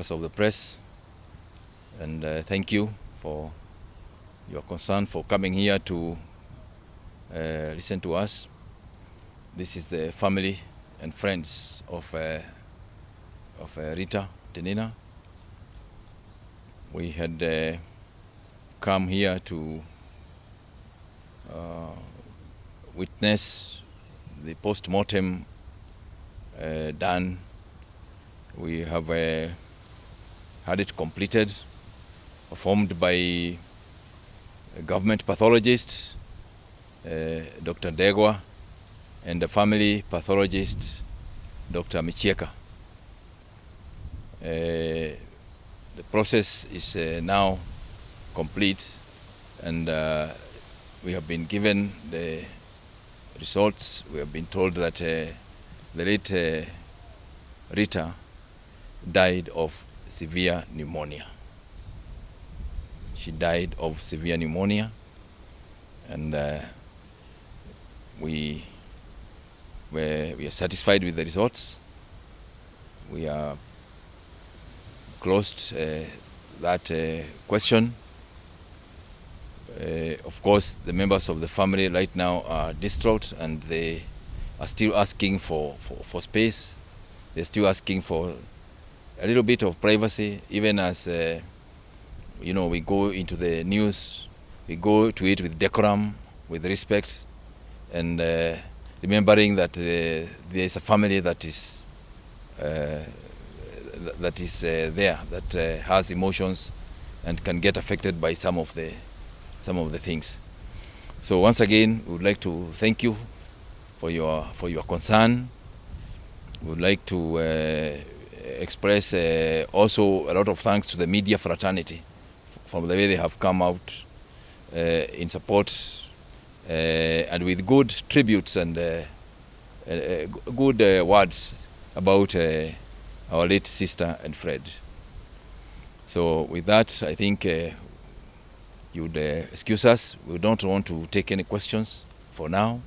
members of the press, and thank you for your concern, for coming here to listen to us. This is the family and friends of Rita Tinina. We had come here to witness the post-mortem done. We have had it completed, performed by a government pathologist, Dr. Degwa, and the family pathologist, Dr. Michieka. The process is now complete, and we have been given the results. We have been told that the late Rita died of severe pneumonia. She died of severe pneumonia, and we are satisfied with the results. We are closed that question. Of course, the members of the family right now are distraught, and they are still asking for space. They're still asking for a little bit of privacy, even as we go into the news. We go to it with decorum, with respect, and remembering that there is a family that is there, that has emotions and can get affected by some of the things. So once again, we would like to thank you for your concern. We would like to express also a lot of thanks to the media fraternity for the way they have come out in support and with good tributes and good words about our late sister and Fred. So with that, I think you would excuse us. We don't want to take any questions for now,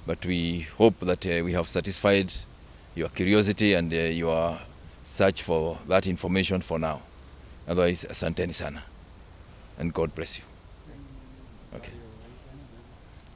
but we hope that we have satisfied your curiosity and your search for that information for now. Otherwise, asanteni sana, and God bless you. Okay.